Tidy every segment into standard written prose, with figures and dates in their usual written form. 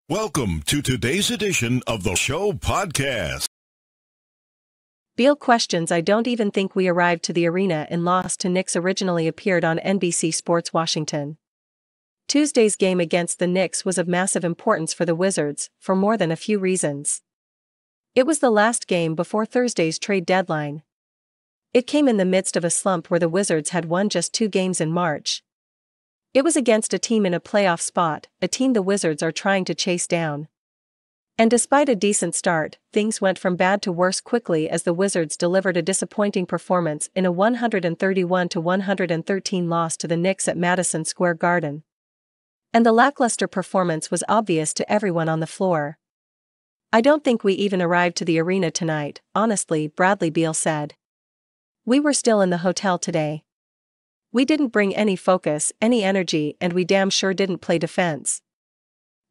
Welcome to today's edition of the show podcast. Beal questions I don't even think we arrived to the arena and lost to Knicks originally appeared on NBC Sports Washington. Tuesday's game against the Knicks was of massive importance for the Wizards, for more than a few reasons. It was the last game before Thursday's trade deadline. It came in the midst of a slump where the Wizards had won just 2 games in March. It was against a team in a playoff spot, a team the Wizards are trying to chase down. And despite a decent start, things went from bad to worse quickly as the Wizards delivered a disappointing performance in a 131-113 loss to the Knicks at Madison Square Garden. And the lackluster performance was obvious to everyone on the floor. "I don't think we even arrived to the arena tonight, honestly," Bradley Beal said. "We were still in the hotel today. We didn't bring any focus, any energy, and we damn sure didn't play defense.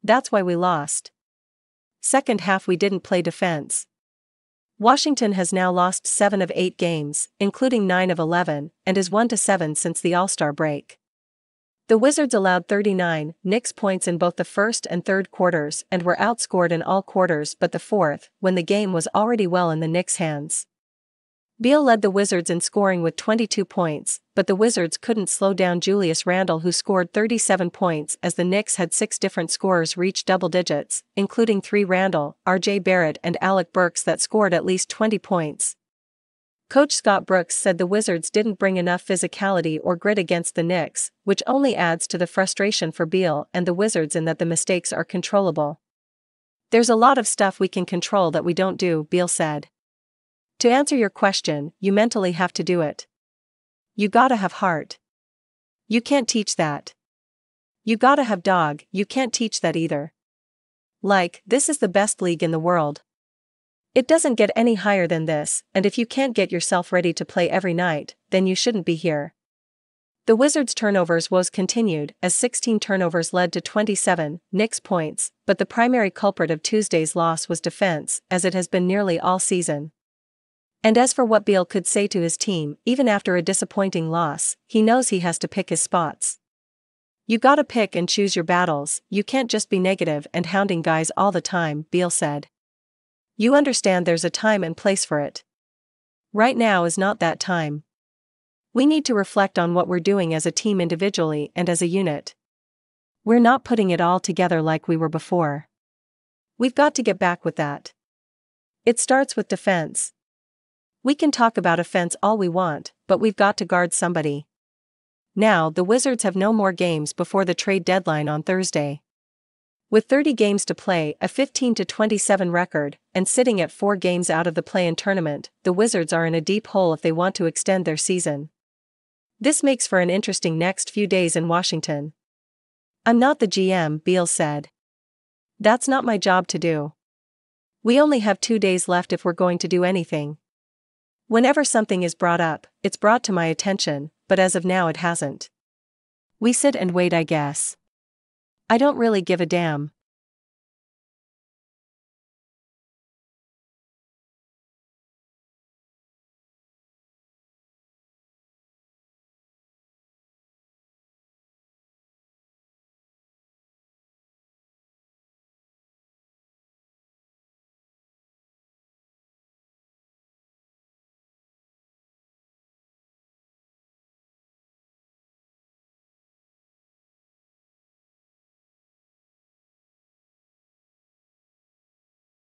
That's why we lost. Second half we didn't play defense." Washington has now lost 7 of 8 games, including 9 of 11, and is 1-7 since the All-Star break. The Wizards allowed 39 Knicks points in both the first and third quarters and were outscored in all quarters but the fourth, when the game was already well in the Knicks' hands. Beal led the Wizards in scoring with 22 points, but the Wizards couldn't slow down Julius Randle, who scored 37 points as the Knicks had 6 different scorers reach double digits, including 3 Randle, R.J. Barrett and Alec Burks that scored at least 20 points. Coach Scott Brooks said the Wizards didn't bring enough physicality or grit against the Knicks, which only adds to the frustration for Beal and the Wizards in that the mistakes are controllable. "There's a lot of stuff we can control that we don't do," Beal said. "To answer your question, you mentally have to do it. You gotta have heart. You can't teach that. You gotta have dog, you can't teach that either. This is the best league in the world. It doesn't get any higher than this, and if you can't get yourself ready to play every night, then you shouldn't be here." The Wizards' turnovers woes continued as 16 turnovers led to 27 Knicks points, but the primary culprit of Tuesday's loss was defense, as it has been nearly all season. And as for what Beal could say to his team, even after a disappointing loss, he knows he has to pick his spots. "You gotta pick and choose your battles, you can't just be negative and hounding guys all the time," Beal said. "You understand there's a time and place for it. Right now is not that time. We need to reflect on what we're doing as a team individually and as a unit. We're not putting it all together like we were before. We've got to get back with that. It starts with defense. We can talk about offense all we want, but we've got to guard somebody." Now, the Wizards have no more games before the trade deadline on Thursday. With 30 games to play, a 15-27 record, and sitting at 4 games out of the play-in tournament, the Wizards are in a deep hole if they want to extend their season. This makes for an interesting next few days in Washington. "I'm not the GM," Beal said. "That's not my job to do. We only have 2 days left if we're going to do anything. Whenever something is brought up, it's brought to my attention, but as of now it hasn't. We sit and wait, I guess. I don't really give a damn.